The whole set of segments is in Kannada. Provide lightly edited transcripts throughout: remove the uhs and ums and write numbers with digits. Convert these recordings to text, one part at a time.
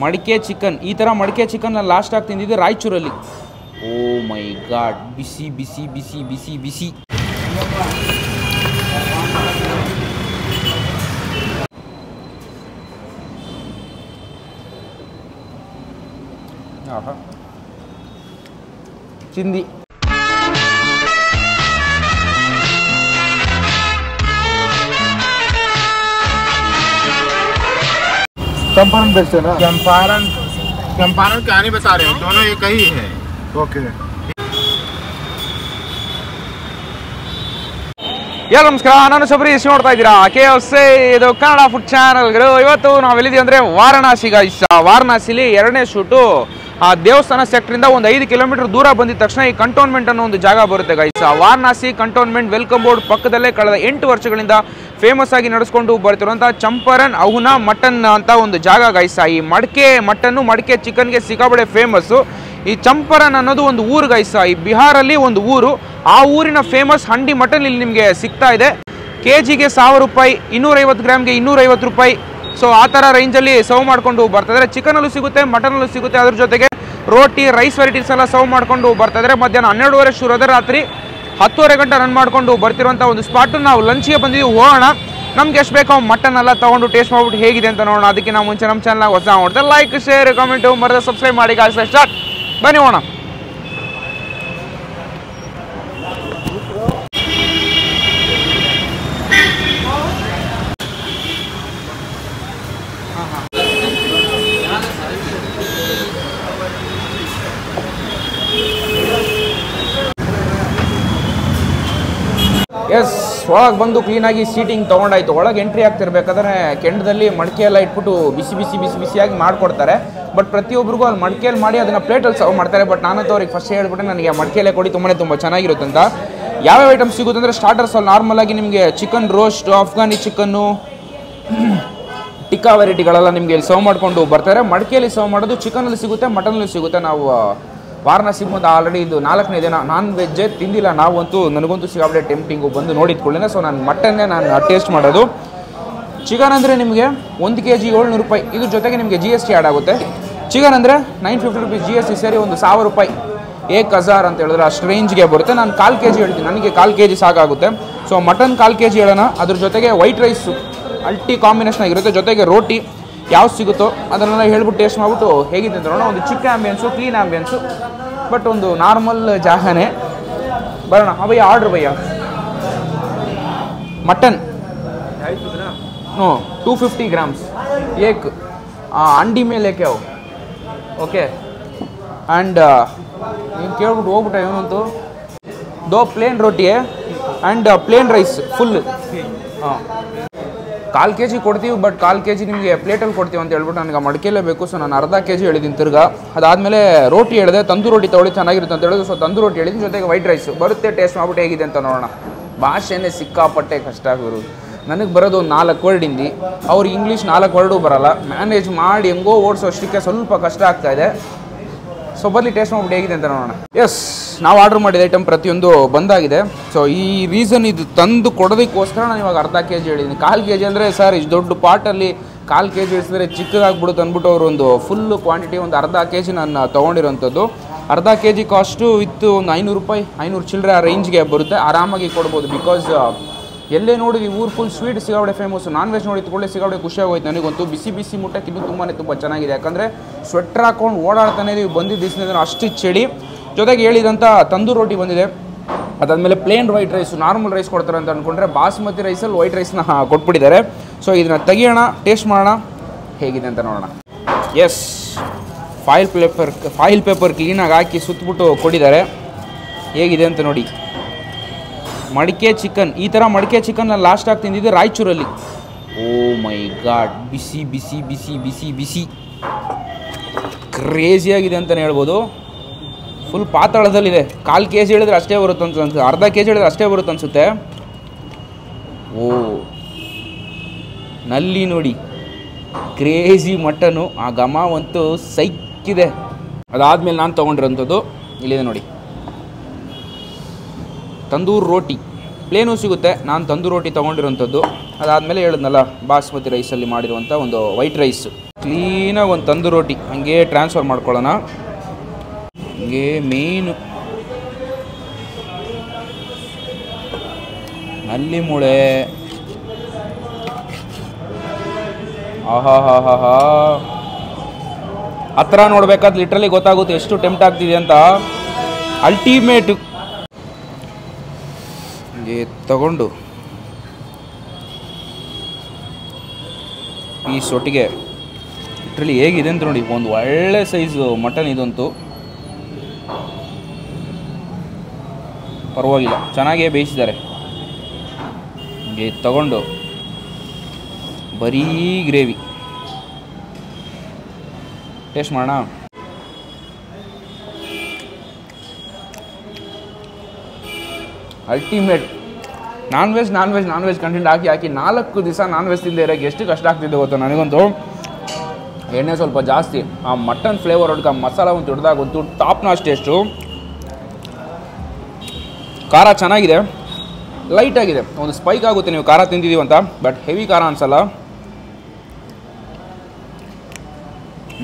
ಮಡಿಕೆ ಚಿಕನ್, ಈ ಥರ ಮಡಿಕೆ ಚಿಕನ್ ನಾನು ಲಾಸ್ಟ್ ಆಗಿ ತಿಂದಿದ್ದೆ ರಾಯಚೂರಲ್ಲಿ. ಓ ಮೈ ಗಾಡ್, ಬಿಸಿ ಬಿಸಿ ಬಿಸಿ ಬಿಸಿ ಬಿಸಿ. ಆಹಾ, ಚಿಂದಿ. चंपारण बेस्ट है ना? चंपारण कहानी बता रहे हो, दोनों एक ही है. ओके. ಎಲ್ಲ ನಮಸ್ಕಾರ, ನಾನು ಶಬರೀಶ್, ನೋಡ್ತಾ ಇದ್ದೀರಾ KFC, ಇದು ಕನ್ನಡ ಫುಡ್ ಚಾನಲ್ಗಳು. ಇವತ್ತು ನಾವೆಲ್ಲಿದ್ದೀವಿ ಅಂದರೆ ವಾರಣಾಸಿ ಗೈಸ್. ವಾರಣಾಸಿಲಿ ಎರಡನೇ ಶೂಟು. ಆ ದೇವಸ್ಥಾನ ಸೆಕ್ಟ್ರಿಂದ ಒಂದು 5 ಕಿಲೋಮೀಟರ್ ದೂರ ಬಂದಿದ ತಕ್ಷಣ ಈ ಕಂಟೋನ್ಮೆಂಟ್ ಅನ್ನೋ ಒಂದು ಜಾಗ ಬರುತ್ತೆ guys. Varanasi cantonment welcome board ಪಕ್ಕದಲ್ಲೇ ಕಳೆದ 8 ವರ್ಷಗಳಿಂದ ಫೇಮಸ್ ಆಗಿ ನಡೆಸ್ಕೊಂಡು ಬರ್ತಿರುವಂಥ ಚಂಪಾರಣ್ ಅಹುನಾ ಮಟನ್ ಅಂತ ಒಂದು ಜಾಗ ಗೈಸ್. ಈ ಮಡಿಕೆ ಮಟನ್ನು, ಮಡಿಕೆ ಚಿಕನ್ಗೆ ಸಿಕ್ಕಾಬಡೆ ಫೇಮಸ್ಸು. ಈ ಚಂಪಾರಣ್ ಅನ್ನೋದು ಒಂದು ಊರು ಗೈಸ್, ಈ ಬಿಹಾರಲ್ಲಿ ಒಂದು ಊರು. ಆ ಊರಿನ ಫೇಮಸ್ ಹಂಡಿ ಮಟನ್ ಇಲ್ಲಿ ನಿಮಗೆ ಸಿಗ್ತಾ ಇದೆ. ಕೆಜಿಗೆ 1000 ರೂಪಾಯಿ, 250 ಗ್ರಾಮ್ಗೆ 250 ರೂಪಾಯಿ. ಸೊ ಆ ಥರ ರೇಂಜಲ್ಲಿ ಸರ್ವ್ ಮಾಡಿಕೊಂಡು ಬರ್ತಾಯಿದ್ದಾರೆ. ಚಿಕನಲ್ಲೂ ಸಿಗುತ್ತೆ, ಮಟನಲ್ಲೂ ಸಿಗುತ್ತೆ. ಅದ್ರ ಜೊತೆಗೆ ರೋಟಿ, ರೈಸ್ ವೆರೈಟೀಸ್ ಎಲ್ಲ ಸರ್ವ್ ಮಾಡಿಕೊಂಡು ಬರ್ತಾಯಿದ್ದಾರೆ. ಮಧ್ಯಾಹ್ನ 12:30 ಶುರು ಆದರೆ ರಾತ್ರಿ 10:30 ಗಂಟೆ ರನ್ ಮಾಡಿಕೊಂಡು ಬರ್ತಿರುವಂಥ ಒಂದು ಸ್ಪಾಟು. ನಾವು ಲಂಚ್ಗೆ ಬಂದಿದ್ದೀವಿ, ಹೋಗೋಣ. ನಮ್ಗೆ ಎಷ್ಟು ಬೇಕೋ ಮಟನ್ ಎಲ್ಲ ತೊಗೊಂಡು ಟೇಸ್ಟ್ ಮಾಡ್ಬಿಟ್ಟು ಹೇಗಿದೆ ಅಂತ ನೋಡೋಣ. ಅದಕ್ಕೆ ನಾವು ಮುಂಚೆ ನಮ್ಮ ಚಾನಲ್ನ ಹೊಸ ನೋಡ್ತಾರೆ, ಲೈಕ್, ಶೇರ್, ಕಮೆಂಟು ಮರದ ಸಬ್ಸ್ಕ್ರೈಬ್ ಮಾಡಿ ಗಾಯ್ಸ್. ಸ್ಟಾರ್ಟ್, ಬನ್ನಿ ಹೋಗೋಣ. ಎಸ್, ಒಳಗೆ ಬಂದು ಕ್ಲೀನಾಗಿ ಸೀಟಿಂಗ್ ತೊಗೊಂಡಾಯ್ತು. ಒಳಗೆ ಎಂಟ್ರಿ ಆಗ್ತಿರ್ಬೇಕಾದ್ರೆ ಕೆಂಡದಲ್ಲಿ ಮಡಿಕೆ ಎಲ್ಲ ಇಟ್ಬಿಟ್ಟು ಬಿಸಿ ಬಿಸಿ ಬಿಸಿ ಬಿಸಿಯಾಗಿ ಮಾಡಿಕೊಡ್ತಾರೆ. ಬಟ್ ಪ್ರತಿಯೊಬ್ಬರಿಗೂ ಅಲ್ಲಿ ಮಡಿಕೆಯಲ್ಲಿ ಮಾಡಿ ಅದನ್ನು ಪ್ಲೇಟಲ್ಲಿ ಸರ್ವ್ ಮಾಡ್ತಾರೆ. ಬಟ್ ನಾನಂತೂ ಅವ್ರಿಗೆ ಫಸ್ಟ್ ಹೇಳ್ಬಿಟ್ಟೆ ನನಗೆ ಮಡಿಕೆಯಲ್ಲೇ ಕೊಡಿ, ತುಂಬ ಚೆನ್ನಾಗಿರುತ್ತೆ ಅಂತ. ಯಾವ್ಯಾವ ಐಟಮ್ಸ್ ಸಿಗುತ್ತೆ ಅಂದರೆ ಸ್ಟಾರ್ಟರ್ಸಲ್ಲಿ ನಾರ್ಮಲಾಗಿ ನಿಮಗೆ chicken roast, Afghani chicken, tikka ವೆರೈಟಿಗಳೆಲ್ಲ ನಿಮಗೆ ಇಲ್ಲಿ ಸರ್ವ್ ಮಾಡಿಕೊಂಡು ಬರ್ತಾರೆ. ಮಡಿಕೆಯಲ್ಲಿ ಸರ್ವ್ ಮಾಡೋದು ಚಿಕನಲ್ಲಿ ಸಿಗುತ್ತೆ, ಮಟನಲ್ಲಿ ಸಿಗುತ್ತೆ. ನಾವು ವಾರಣಾಸಿ ಬಂದು ಆಲ್ರೆಡಿ ಇದು 4ನೇ ದಿನ ನಾನ್ ವೆಜ್ಜೇ ತಿಂದಿಲ್ಲ ನಾವಂತೂ. ನನಗಂತೂ ಸಿಗಾಬಿಟ್ಟೆ ಟೆಂಪ್ಟಿಂಗು ಬಂದು ನೋಡಿದ್ಕೊಳ್ಳೇನೆ. ಸೊ ನಾನು ಮಟನ್ನೇ ನಾನು ಟೇಸ್ಟ್ ಮಾಡೋದು. ಚಿಕನ್ ಅಂದರೆ ನಿಮಗೆ 1 kg 700 ರೂಪಾಯಿ. ಇದ್ರ ಜೊತೆಗೆ ನಿಮಗೆ GST ಆ್ಯಡ್ ಆಗುತ್ತೆ. ಚಿಕನ್ ಅಂದರೆ 950 ರುಪೀಸ್, GST ಸೇರಿ ಒಂದು 1000 ರೂಪಾಯಿ, 1000 ಅಂತ ಹೇಳಿದ್ರೆ ಅಷ್ಟು ರೇಂಜ್ಗೆ ಬರುತ್ತೆ. ನಾನು 1/4 kg ಹೇಳ್ತೀನಿ, ನನಗೆ 1/4 kg ಸಾಕಾಗುತ್ತೆ. ಸೊ ಮಟನ್ 1/4 kg ಹೇಳೋಣ. ಅದ್ರ ಜೊತೆಗೆ ವೈಟ್ ರೈಸು ಅಲ್ಟಿ ಕಾಂಬಿನೇಷನ್ ಆಗಿರುತ್ತೆ. ಜೊತೆಗೆ ರೋಟಿ ಯಾವ್ದು ಸಿಗುತ್ತೋ ಅದನ್ನೆಲ್ಲ ಹೇಳ್ಬಿಟ್ಟು ಟೇಸ್ಟ್ ಮಾಡಿಬಿಟ್ಟು ಹೇಗಿದೆ ಅಂತ ನೋಡೋಣ. ಒಂದು ಚಿಕ್ಕ ಆ್ಯಂಬಿಯನ್ಸು, ಕ್ಲೀನ್ ಆ್ಯಂಬಿಯನ್ಸು, ಬಟ್ ಒಂದು ನಾರ್ಮಲ್ ಜಾಗನೇ. ಬರೋಣ. ಭಯ್ಯ ಆರ್ಡ್ರ್ ಭಯ್ಯ. ಮಟನ್ 250 ಗ್ರಾಮ್ಸ್ ಏಕ್ ಅಂಡಿ ಮೇಲೆ ಕ್ಯಾವ್. ಓಕೆ. ಆ್ಯಂಡ್ ನೀನು ಕೇಳ್ಬಿಟ್ಟು ಹೋಗ್ಬಿಟ್ಟೆ ಇವನಂತೂ. 2 plain roti and plain rice full. ಹಾಂ, 1/4 kg ಕೊಡ್ತೀವಿ, ಬಟ್ 1/4 kg ನಿಮಗೆ ಪ್ಲೇಟಲ್ಲಿ ಕೊಡ್ತೀವಿ ಅಂತ ಹೇಳ್ಬಿಟ್ಟು ನನಗೆ ಮಡಿಕೆಯಲ್ಲೇ ಬೇಕು. ಸೊ ನಾನು 1/2 kg ಹೇಳಿದ್ದೀನಿ ತಿರ್ಗಾ. ಅದಾದಮೇಲೆ ರೋಟಿ ಹೇಳಿದೆ, ತಂದೂರು ರೋಟಿ ತೊಗೊಳ್ಳಿ ಚೆನ್ನಾಗಿರುತ್ತೆ ಅಂತ ಹೇಳಿದ್ರು. ಸೊ ತಂದೂರು ರೋಟಿ ಹೇಳಿದ್ದೀನಿ, ಜೊತೆಗೆ ವೈಟ್ ರೈಸ್ ಬರುತ್ತೆ. ಟೇಸ್ಟ್ ಮಾಡ್ಬಿಟ್ಟು ಹೇಗಿದೆ ಅಂತ ನೋಡೋಣ. ಭಾಷೆನೇ ಸಿಕ್ಕಾಪಟ್ಟೆ ಕಷ್ಟ ಆಗೋರು. ನನಗೆ ಬರೋದು ಒಂದು 4 ವರ್ಡ್ ಹಿಂದಿ, ಅವ್ರಿಗೆ ಇಂಗ್ಲೀಷ್ 4 ವರ್ಡು ಬರೋಲ್ಲ. ಮ್ಯಾನೇಜ್ ಮಾಡಿ ಹೆಂಗೋ ಓಡಿಸೋಷ್ಟಕ್ಕೆ ಸ್ವಲ್ಪ ಕಷ್ಟ ಆಗ್ತಾಯಿದೆ. ಸೊ ಬರಲಿ, ಟೇಸ್ಟ್ ಮಾಡ್ಬಿಟ್ಟು ಹೇಗಿದೆ ಅಂತ ನೋಡೋಣ. ಎಸ್, ನಾವು ಆರ್ಡ್ರ್ ಮಾಡಿದ ಐಟಮ್ ಪ್ರತಿಯೊಂದು ಬಂದಾಗಿದೆ. ಸೊ ಈ ರೀಸನ್ ಇದು ತಂದು ಕೊಡೋದಕ್ಕೋಸ್ಕರ ನಾನು ಇವಾಗ 1/2 kg ಹೇಳಿದ್ದೀನಿ. 1/4 kg ಅಂದರೆ ಸರ್ ಇಷ್ಟು ದೊಡ್ಡ ಪಾಟಲ್ಲಿ 1/4 kg ಇಳಿಸಿದ್ರೆ ಚಿಕ್ಕದಾಗ್ಬಿಡುತ್ತೆ ಅಂದ್ಬಿಟ್ಟು ಅವರು ಒಂದು ಫುಲ್ ಕ್ವಾಂಟಿಟಿ ಒಂದು 1/2 kg ನಾನು ತೊಗೊಂಡಿರೋಂಥದ್ದು. 1/2 kg ಕಾಸ್ಟು ವಿತ್ ಒಂದು 500 ರೂಪಾಯಿ, 500 ಚಿಲ್ಲರೆ ಆ ರೇಂಜ್ಗೆ ಬರುತ್ತೆ. ಆರಾಮಾಗಿ ಕೊಡ್ಬೋದು. ಬಿಕಾಸ್ ಎಲ್ಲೇ ನೋಡಿದ್ವಿ ಊರು ಫುಲ್ ಸ್ವೀಟ್ ಸಿಗಾಬಡೆ ಫೇಮಸ್ಸು. ನಾನ್ ವೆಜ್ ನೋಡಿ ತಗೊಳ್ಳಿ ಸಿಗಾಬಡೆ ಖುಷಿಯಾಗೋಯ್ತು ನನಗಂತೂ. ಬಿಸಿ ಬಿಸಿ ಮುಟ್ಟಕ್ಕೆ ಇದು ತುಂಬ ಚೆನ್ನಾಗಿದೆ. ಯಾಕಂದರೆ ಸ್ವೆಟ್ರ್ ಹಾಕೊಂಡು ಓಡಾಡ್ತಾನೆ ಇದೀವಿ ಬಂದಿದ್ದ ದಿವಸದಿಂದ ಅಷ್ಟು ಚಳಿ. ಜೊತೆಗೆ ಹೇಳಿದಂಥ ತಂದೂರು ರೋಟಿ ಬಂದಿದೆ. ಅದಾದಮೇಲೆ plain white rice, normal rice ಕೊಡ್ತಾರೆ ಅಂತ ಅಂದ್ಕೊಂಡ್ರೆ ಬಾಸ್ಮತಿ ರೈಸಲ್ಲಿ ವೈಟ್ ರೈಸ್ನ ಕೊಟ್ಬಿಟ್ಟಿದ್ದಾರೆ. ಸೊ ಇದನ್ನು ತೆಗಿಯೋಣ, ಟೇಸ್ಟ್ ಮಾಡೋಣ ಹೇಗಿದೆ ಅಂತ ನೋಡೋಣ. ಎಸ್, ಫಾಯಿಲ್ ಪೇಪರ್ ಕ್ಲೀನಾಗಿ ಹಾಕಿ ಸುತ್ತಬಿಟ್ಟು ಕೊಟ್ಟಿದ್ದಾರೆ. ಹೇಗಿದೆ ಅಂತ ನೋಡಿ. ಮಡಿಕೆ ಚಿಕನ್, ಈ ಥರ ಮಡಿಕೆ ಚಿಕನ್ ನಾನು ಲಾಸ್ಟ್ ಆಗಿ ತಿಂದಿದ್ದೆ ರಾಯಚೂರಲ್ಲಿ. ಓ ಮೈ ಗಾಡ್, ಬಿಸಿ ಬಿಸಿ ಬಿಸಿ ಬಿಸಿ ಬಿಸಿ ಕ್ರೇಜಿಯಾಗಿದೆ ಅಂತಲೇ ಹೇಳ್ಬೋದು. ಫುಲ್ ಪಾತಾಳದಲ್ಲಿದೆ. 1/4 kg ಹೇಳಿದ್ರೆ ಅಷ್ಟೇ ಬರುತ್ತೆ ಅನ್ಸುತ್ತೆ, 1/2 kg ಹೇಳಿದ್ರೆ ಅಷ್ಟೇ ಬರುತ್ತೆ ಅನಿಸುತ್ತೆ. ಓ ನಲ್ಲಿ ನೋಡಿ, ಕ್ರೇಜಿ ಮಟನು. ಆ ಘಮ ಅಂತೂ ಸೈಕ್ಕಿದೆ. ಅದಾದಮೇಲೆ ನಾನು ತೊಗೊಂಡಿರೋಂಥದ್ದು ಇಲ್ಲಿದೆ ನೋಡಿ, ತಂದೂರು ರೋಟಿ. ಪ್ಲೇನೂ ಸಿಗುತ್ತೆ, ನಾನು ತಂದೂರು ರೋಟಿ ತೊಗೊಂಡಿರೋಂಥದ್ದು. ಅದಾದಮೇಲೆ ಹೇಳಿದ್ನಲ್ಲ ಬಾಸ್ಮತಿ ರೈಸಲ್ಲಿ ಮಾಡಿರುವಂಥ ಒಂದು ವೈಟ್ ರೈಸ್. ಕ್ಲೀನಾಗಿ ಒಂದು ತಂದೂರಿ ರೋಟಿ ಹಂಗೆ ಟ್ರಾನ್ಸ್ಫರ್ ಮಾಡ್ಕೊಳ್ಳೋಣ. ಹಂಗೆ ಮೇಯ್ನು ನಲ್ಲಿ ಮೂಳೆ. ಆಹಾ ಹಾ ಹಾ ಹಾ, ಹತ್ರ ನೋಡ್ಬೇಕಾದ್ರೆ ಲಿಟ್ರಲಿ ಗೊತ್ತಾಗುತ್ತೆ ಎಷ್ಟು ಟೆಂಪ್ಟ್ ಆಗ್ತಿದೆ ಅಂತ. ಅಲ್ಟಿಮೇಟು. ಹಂಗೆ ತಗೊಂಡು ಪೀಸ್ ಒಟ್ಟಿಗೆ ಲಿಟ್ರಲಿ ಹೇಗಿದೆ ಅಂತ ನೋಡಿ. ಒಂದು ಒಳ್ಳೆ ಸೈಜು ಮಟನ್ ಇದಂತೂ ಪರವಾಗಿಲ್ಲ, ಚೆನ್ನಾಗೇ ಬೇಯಿಸಿದ್ದಾರೆ. ಹಂಗೆ ತಗೊಂಡು ಬರೀ ಗ್ರೇವಿ ಟೇಸ್ಟ್ ಮಾಡೋಣ. ಅಲ್ಟಿಮೇಟ್. ನಾನ್ ವೆಜ್ ಕಂಟೆಂಟ್ ಹಾಕಿ 4 ದಿವಸ ನಾನ್ ವೆಜ್ ತಿಂದೇ ಇರೋಕ್ಕೆ ಎಷ್ಟು ಕಷ್ಟ ಆಗ್ತಿದೆ ಗೊತ್ತಾ ನನಗಂತೂ. ಎಣ್ಣೆ ಸ್ವಲ್ಪ ಜಾಸ್ತಿ, ಆ ಮಟನ್ ಫ್ಲೇವರ್ ಹೊಡ್ಕ ಮಸಾಲ ಒಂದು ಹಿಡ್ದಾಗಂತೂ ಟಾಪ್ ನಾಚ್ ಟೇಸ್ಟು. ಖಾರ ಚೆನ್ನಾಗಿದೆ, ಲೈಟ್ ಆಗಿದೆ. ಒಂದು ಸ್ಪೈಕ್ ಆಗುತ್ತೆ ನೀವು ಖಾರ ತಿಂದಿದ್ದೀವಿ ಅಂತ, ಬಟ್ ಹೆವಿ ಖಾರ ಅನ್ಸಲ್ಲ.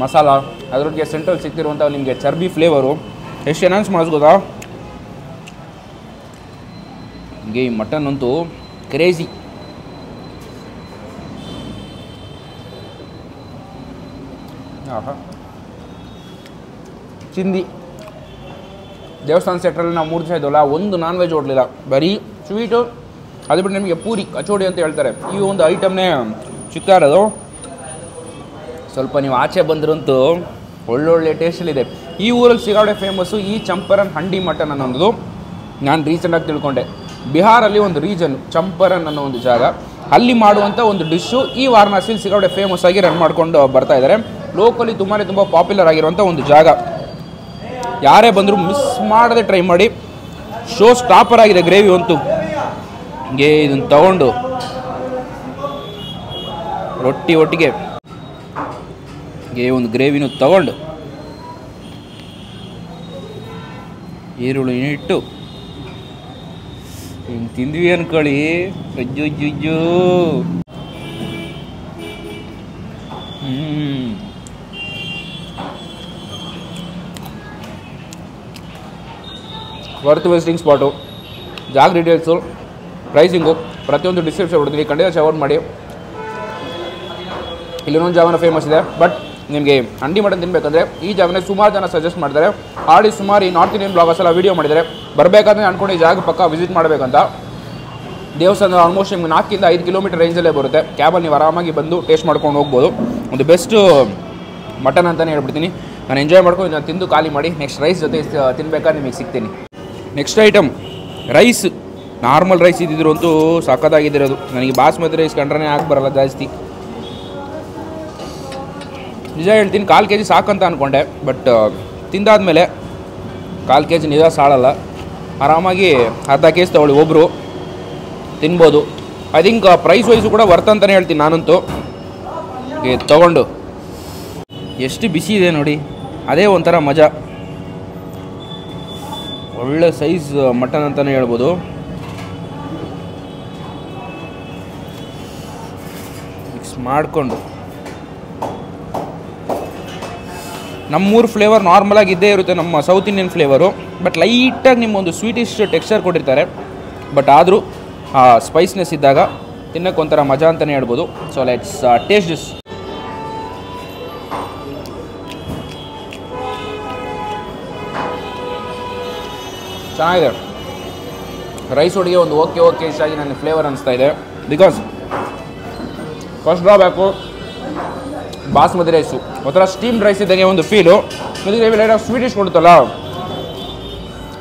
ಮಸಾಲ ಅದರೊಟ್ಟಿಗೆ ಸೆಂಟ್ರಲ್ ಸಿಗ್ತಿರುವಂಥ ನಿಮಗೆ ಚರ್ಬಿ ಫ್ಲೇವರು ಎಷ್ಟು ಎನ್ಹಾನ್ಸ್ ಮಾಡಿಸ್ಬೋದಾ. ಹೀಗೆ ಈ ಮಟನ್ ಅಂತೂ ಕ್ರೇಜಿ. ಚಿಂದಿ ದೇವಸ್ಥಾನ ಸೆಕ್ಟ್ರಲ್ಲಿ ನಾವು 3 ದಿವಸ ಇದ್ದವಲ್ಲ, ಒಂದು ನಾನ್ ವೆಜ್ ಓಡಲಿಲ್ಲ, ಬರೀ ಸ್ವೀಟು. ಅದು ಬಿಟ್ಟು ನಿಮಗೆ ಪೂರಿ ಕಚೋಡಿ ಅಂತ ಹೇಳ್ತಾರೆ, ಈ ಒಂದು ಐಟಮ್ನೇ ಸಿಗ್ತಾ ಇರೋದು. ಸ್ವಲ್ಪ ನೀವು ಆಚೆ ಬಂದ್ರಂತೂ ಒಳ್ಳೊಳ್ಳೆ ಟೇಸ್ಟಲ್ಲಿದೆ. ಈ ಊರಲ್ಲಿ ಸಿಗಾಡೆ ಫೇಮಸ್ಸು ಈ ಚಂಪರನ್ ಹಂಡಿ ಮಟನ್ ಅನ್ನೋದು ನಾನು ರೀಸೆಂಟಾಗಿ ತಿಳ್ಕೊಂಡೆ. ಬಿಹಾರಲ್ಲಿ ಒಂದು ರೀಜನ್ ಚಂಪರನ್ ಅನ್ನೋ ಒಂದು ಜಾಗ, ಅಲ್ಲಿ ಮಾಡುವಂಥ ಒಂದು ಡಿಶ್ಶು ಈ ವಾರಣಾಸಿಲಿ ಸಿಗಾಡೆ ಫೇಮಸ್ ಆಗಿ ರನ್ ಮಾಡ್ಕೊಂಡು ಬರ್ತಾ ಇದ್ದಾರೆ. ಲೋಕಲಿ ತುಂಬ ಪಾಪ್ಯುಲರ್ ಆಗಿರುವಂಥ ಒಂದು ಜಾಗ. ಯಾರೇ ಬಂದರೂ ಮಿಸ್ ಮಾಡದೆ ಟ್ರೈ ಮಾಡಿ. ಶೋ ಸ್ಟಾಪರ್ ಆಗಿದೆ ಗ್ರೇವಿ ಅಂತೂ. ಹೀಗೆ ಇದನ್ನು ತಗೊಂಡು ರೊಟ್ಟಿ ಒಟ್ಟಿಗೆ ಹೀಗೆ ಒಂದು ಗ್ರೇವಿನೂ ತಗೊಂಡು ಈರುಳ್ಳಿ ಇಟ್ಟು ಹಿಂಗೆ ತಿಂದ್ವಿ ಅನ್ಕೊಳ್ಳಿ. Ajju worth visiting spot. ಜಾಗ ಡೀಟೇಲ್ಸು, ಪ್ರೈಸಿಂಗು ಪ್ರತಿಯೊಂದು ಡಿಸ್ಕ್ರಿಪ್ಷನ್ ಕೊಡ್ತೀನಿ, ಖಂಡಿತ ಚೆಕ್ಔಟ್ ಮಾಡಿ. ಇಲ್ಲೊಂದು ಜಾಗನ ಫೇಮಸ್ ಇದೆ, ಬಟ್ ನಿಮಗೆ ಹಂಡಿ ಮಟನ್ ತಿನ್ನಬೇಕಂದ್ರೆ ಈ ಜಾಗನೇ ಸುಮಾರು ಜನ ಸಜೆಸ್ಟ್ ಮಾಡ್ತಾರೆ. ಆಡಿ ಸುಮಾರು ಈ ನಾರ್ತ್ ಇಂಡಿಯನ್ ಬ್ಲಾಗರ್ಸ್ ಎಲ್ಲ ವೀಡಿಯೋ ಮಾಡಿದ್ದಾರೆ. ಬರಬೇಕಾದ್ರೆ ಅಂದ್ಕೊಂಡು ಈ ಜಾಗ ಪಕ್ಕ ವಿಸಿಟ್ ಮಾಡಬೇಕಂತ. ದೇವಸ್ಥಾನ ಆಲ್ಮೋಸ್ಟ್ ನಿಮ್ಗೆ 4 ಇಂದ 5 ಕಿಲೋಮೀಟರ್ ರೇಂಜಲ್ಲೇ ಬರುತ್ತೆ. ಕ್ಯಾಬಲ್ಲಿ ನೀವು ಆರಾಮಾಗಿ ಬಂದು ಟೇಸ್ಟ್ ಮಾಡ್ಕೊಂಡು ಹೋಗ್ಬೋದು. ಒಂದು ಬೆಸ್ಟ್ ಮಟನ್ ಅಂತಲೇ ಹೇಳ್ಬಿಡ್ತೀನಿ. ನಾನು ಎಂಜಾಯ್ ಮಾಡ್ಕೊಂಡು ನಾನು ತಿಂದು ಖಾಲಿ ಮಾಡಿ ನೆಕ್ಸ್ಟ್ ರೈಸ್ ಜೊತೆ ತಿನ್ಬೇಕಾದ್ರೆ ನಿಮಗೆ ಸಿಗ್ತೀನಿ. Next item rice. Normal rice ಇದ್ದಿದ್ರು ಅಂತೂ ಸಖತ್ತಾಗಿದ್ದಿರೋದು. ನನಗೆ ಬಾಸ್ಮತಿ ರೈಸ್ ಕಂಡ್ರೆ ಹಾಕಿ ಬರಲ್ಲ ಜಾಸ್ತಿ. ನಿಜ ಹೇಳ್ತೀನಿ, 1/4 kg ಸಾಕಂತ ಅಂದ್ಕೊಂಡೆ, ಬಟ್ ತಿಂದಾದ್ಮೇಲೆ 1/4 kg ನಿಜ ಸಾಳಲ್ಲ. ಆರಾಮಾಗಿ ಅರ್ಧ kg ತಗೊಳ್ಳಿ, ಒಬ್ಬರು ತಿನ್ಬೋದು. ಐ ಥಿಂಕ್ ಪ್ರೈಸ್ ವೈಸು ಕೂಡ ವರ್ತ್ ಅಂತಲೇ ಹೇಳ್ತೀನಿ ನಾನಂತೂ. ತಗೊಂಡು ಎಷ್ಟು ಬಿಸಿ ಇದೆ ನೋಡಿ, ಅದೇ ಒಂಥರ ಮಜಾ. ಒಳ್ಳೆ ಸೈಜ್ ಮಟನ್ ಅಂತಲೇ ಹೇಳ್ಬೋದು. ಮಿಕ್ಸ್ ಮಾಡಿಕೊಂಡು ನಮ್ಮೂರು ಫ್ಲೇವರ್ ನಾರ್ಮಲಾಗಿ ಇದ್ದೇ ಇರುತ್ತೆ, ನಮ್ಮ ಸೌತ್ ಇಂಡಿಯನ್ ಫ್ಲೇವರು, ಬಟ್ ಲೈಟಾಗಿ ನಿಮ್ಮೊಂದು ಸ್ವೀಟಿಶ್ ಟೆಕ್ಸ್ಚರ್ ಕೊಟ್ಟಿರ್ತಾರೆ. ಬಟ್ ಆದರೂ ಆ ಸ್ಪೈಸ್ನೆಸ್ ಇದ್ದಾಗ ತಿನ್ನೋಕ್ಕೆ ಒಂಥರ ಮಜಾ ಅಂತಲೇ ಹೇಳ್ಬೋದು. So let's taste this. ಚೆನ್ನಾಗಿದೆ. ರೈಸ್ ಒಟ್ಟಿಗೆ ಒಂದು ಓಕೆ ಇಷ್ಟಾಗಿ ನನಗೆ ಫ್ಲೇವರ್ ಅನಿಸ್ತಾ ಇದೆ. Because first drawback basmati rice ಒಂಥರ ಸ್ಟೀಮ್ಡ್ ರೈಸ್ ಇದ್ದಂಗೆ ಒಂದು ಫೀಲು. ಇದಕ್ಕೆ ಲೈಟಾಗಿ ಸ್ವೀಟಿಶ್ ಕೊಡುತ್ತಲ್ಲ.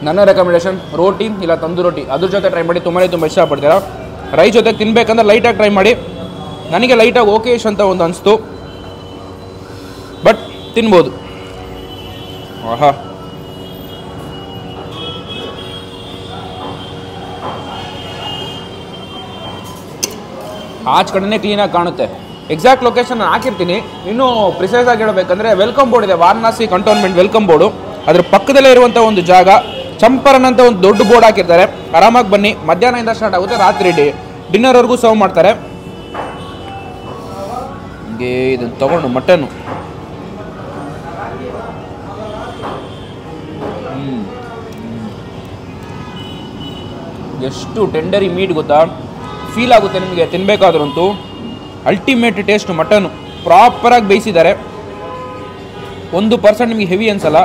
ನನ್ನ ರೆಕಮೆಂಡೇಷನ್ ರೋಟಿ ಇಲ್ಲ ತಂದೂರಿ ರೋಟಿ, ಅದ್ರ ಜೊತೆ ಟ್ರೈ ಮಾಡಿ. ತುಂಬ ಇಷ್ಟಪಡ್ತೀರಾ. ರೈಸ್ ಜೊತೆ ತಿನ್ಬೇಕಂದ್ರೆ ಲೈಟಾಗಿ ಟ್ರೈ ಮಾಡಿ. ನನಗೆ ಲೈಟಾಗಿ ಓಕೆಶ್ ಅಂತ ಒಂದು ಅನಿಸ್ತು, ಬಟ್ ತಿನ್ಬೋದು. ಆಹಾ, ಆಚ್ ಕಡೆನೇ ಕ್ಲೀನಾಗಿ ಕಾಣುತ್ತೆ. ಎಕ್ಸಾಕ್ಟ್ ಲೊಕೇಶನ್ ನಾನು ಹಾಕಿರ್ತೀನಿ. ಇನ್ನೂ ಪ್ರಿಸೈಸ್ ಆಗಿ ಹೇಳಬೇಕಂದ್ರೆ ವೆಲ್ಕಮ್ ಬೋರ್ಡ್ ಇದೆ, ವಾರಣಾಸಿ ಕಂಟೋನ್ಮೆಂಟ್ ವೆಲ್ಕಮ್ ಬೋರ್ಡು. ಅದ್ರ ಪಕ್ಕದಲ್ಲೇ ಇರುವಂಥ ಒಂದು ಜಾಗ ಚಂಪರನ್ ಅಂತ ಒಂದು ದೊಡ್ಡ ಬೋರ್ಡ್ ಹಾಕಿರ್ತಾರೆ. ಆರಾಮಾಗಿ ಬನ್ನಿ. ಮಧ್ಯಾಹ್ನದಿಂದ ಸ್ಟಾರ್ಟ್ ಆಗುತ್ತೆ, ರಾತ್ರಿ ಡಿನ್ನರ್ವರೆಗೂ ಸರ್ವ್ ಮಾಡ್ತಾರೆ. ಹಿಂಗೆ ಇದನ್ನು ತೊಗೊಂಡು ಮಟನ್ನು ಎಷ್ಟು ಟೆಂಡರಿ ಮೀಟ್ ಗೊತ್ತಾ, ಫೀಲ್ ಆಗುತ್ತೆ ನಿಮಗೆ ತಿನ್ನಬೇಕಾದ್ರಂತೂ. ಅಲ್ಟಿಮೇಟ್ ಟೇಸ್ಟ್ ಮಟನ್ನು ಪ್ರಾಪರಾಗಿ ಬೇಯಿಸಿದ್ದಾರೆ. 1% ನಿಮಗೆ ಹೆವಿ ಅನ್ಸಲ್ಲ.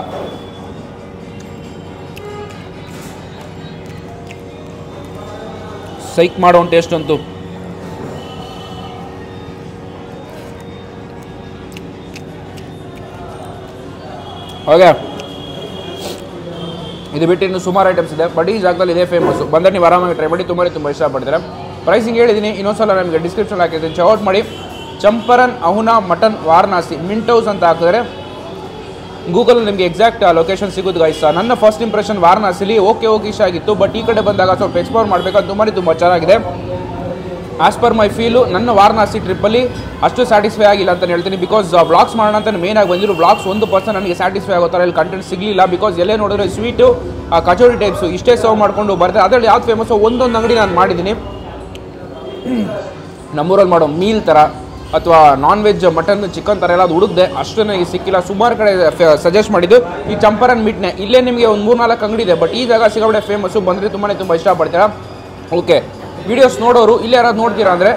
ಸೈಕ್ ಮಾಡೋ ಟೇಸ್ಟ್ ಅಂತೂ. ಹಾಗೆ ಇದು ಬಿಟ್ಟು ಇನ್ನು ಸುಮಾರು ಐಟಮ್ಸ್ ಇದೆ, ಬಟ್ ಈ ಜಾಗದಲ್ಲಿ ಇದೇ ಫೇಮಸ್ಸು. ಬಂದರೆ ನೀವು ಆರಾಮಾಗಿ ಟ್ರೈ ಮಾಡಿ, ತುಂಬ ಇಷ್ಟಪಡ್ತೀರಾ. ಪ್ರೈಸಿಂಗ್ ಹೇಳಿದ್ದೀನಿ, ಇನ್ನೊಂದ್ಸಲ ನಮಗೆ ಡಿಸ್ಕ್ರಿಪ್ಷನ್ ಹಾಕಿದ್ದೀನಿ, ಚೆಕ್ಔಟ್ ಮಾಡಿ. ಚಂಪರನ್ ಅಹುನಾ ಮಟನ್ ವಾರಣಾಸಿ ಮಿಂಟ್ ಹೌಸ್ ಅಂತ ಹಾಕಿದ್ರೆ ಗೂಗಲ್ ನಿಮಗೆ ಎಕ್ಸಾಕ್ಟ್ ಲೊಕೇಶನ್ ಸಿಗೋದು ಗೈಸ್. ನನ್ನ ಫಸ್ಟ್ ಇಂಪ್ರೆಷನ್ ವಾರಣಾಸಿಲಿ ಓಕೆ ಇಷ್ಟ ಆಗಿತ್ತು, ಬಟ್ ಈ ಕಡೆ ಬಂದಾಗ ಸ್ವಲ್ಪ ಎಕ್ಸ್ಪ್ಲೋರ್ ಮಾಡಬೇಕಂತ ತುಂಬ ಚೆನ್ನಾಗಿದೆ. ಆಸ್ ಪರ್ ಮೈ ಫೀಲು ನನ್ನ ವಾರಣಾಸಿ ಟ್ರಿಪ್ಪಲ್ಲಿ ಅಷ್ಟು ಸ್ಯಾಟಿಸ್ಫೈ ಆಗಿಲ್ಲ ಅಂತ ಹೇಳ್ತೀನಿ. ಬಿಕಾಸ್ ವ್ಲಾಗ್ಸ್ ಮಾಡೋಣ ಅಂತ ಮೇನಾಗಿ ಬಂದಿರೋ ವ್ಲಾಗ್ಸ್ 1% ನನಗೆ ಸ್ಯಾಟಿಸ್ಫೈ ಆಗೋ ಥರ ಇಲ್ಲಿ ಕಂಟೆಂಟ್ ಸಿಗಲಿಲ್ಲ. ಬಿಕಾಸ್ ಎಲ್ಲೇ ನೋಡಿದ್ರೆ ಸ್ವೀಟು ಕಚೋರಿ ಟೈಪ್ಸು ಇಷ್ಟೇ ಸರ್ವ್ ಮಾಡ್ಕೊಂಡು ಬರ್ತಾರೆ. ಅದರಲ್ಲಿ ಯಾವ್ದು ಫೇಮಸ್ಸು ಒಂದೊಂದು ಅಂಗಡಿ ನಾನು ಮಾಡಿದ್ದೀನಿ. ನಮ್ಮೂರಲ್ಲಿ ಮಾಡೋ ಮೀಲ್ ಥರ ಅಥವಾ ನಾನ್ ವೆಜ್ ಮಟನ್ ಚಿಕನ್ ಥರ ಎಲ್ಲ ಅದು ಹುಡುಕ್ದೆ, ಅಷ್ಟು ನನಗೆ ಸಿಕ್ಕಿಲ್ಲ. ಸುಮಾರು ಕಡೆ ಸಜೆಸ್ಟ್ ಮಾಡಿದ್ದು ಈ ಚಂಪರನ್ ಮೀಟ್ನೇ. ಇಲ್ಲೇ ನಿಮಗೆ ಒಂದು 3-4 ಅಂಗಡಿ ಇದೆ, ಬಟ್ ಈ ಜಾಗ ಸಿಗಬಡೆ ಫೇಮಸ್ಸು. ಬಂದರೆ ತುಂಬ ಇಷ್ಟಪಡ್ತೀರಾ. ಓಕೆ, ವೀಡಿಯೋಸ್ ನೋಡೋರು ಇಲ್ಲಿ ಯಾರಾದ್ರು ನೋಡ್ತೀರಾ ಅಂದರೆ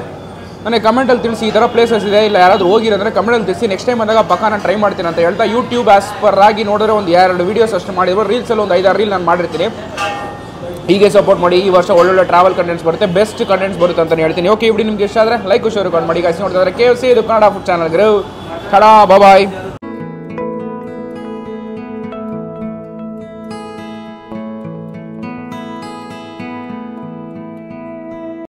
ನನಗೆ ಕಮೆಂಟಲ್ಲಿ ತಿಳಿಸಿ, ಈ ಥರ ಪ್ಲೇಸಸ್ ಇದೆ, ಇಲ್ಲ ಯಾರಾದರೂ ಹೋಗಿರೋಂದರೆ ಕಮೆಂಟಲ್ಲಿ ತಿಳಿಸಿ. ನೆಕ್ಸ್ಟ್ ಟೈಮ್ ಬಂದಾಗ ಪಕ್ಕ ನಾನು ಟ್ರೈ ಮಾಡ್ತೀನಿ ಅಂತ ಹೇಳ್ತಾ, ಯೂಟ್ಯೂಬ್ ಆಸ್ ಪರ್ ಆಗಿ ನೋಡಿದ್ರೆ ಒಂದು 2 ವೀಡಿಯೋಸ್ ಅಷ್ಟು ಮಾಡಿದ್ರು. ರೀಲ್ಸಲ್ಲಿ ಒಂದು 5-6 ರೀಲ್ ನಾನು ಮಾಡಿರ್ತೀನಿ. ಹೀಗೆ ಸಪೋರ್ಟ್ ಮಾಡಿ. ಈ ವರ್ಷ ಒಳ್ಳೊಳ್ಳೆ ಟ್ರಾವೆಲ್ ಕಂಟೆಂಟ್ಸ್ ಬರುತ್ತೆ, ಬೆಸ್ಟ್ ಕಂಟೆಂಟ್ಸ್ ಬರುತ್ತೆ ಅಂತ ಹೇಳ್ತೀನಿ. ಓಕೆ, ಈ ವಿಡಿಯೋ ನಿಮಗೆ ಇಷ್ಟ ಆದರೆ ಲೈಕ್ ಶೇರ್ ಮಾಡಿ. ಗಾಯ್ಸ್ ನೋಡ್ತಾ ಇದ್ದಾರೆ KFC, ಇದು ಕನ್ನಡ ಫುಡ್ ಚಾನಲ್. ಕಡಾ ಬಾಯ್.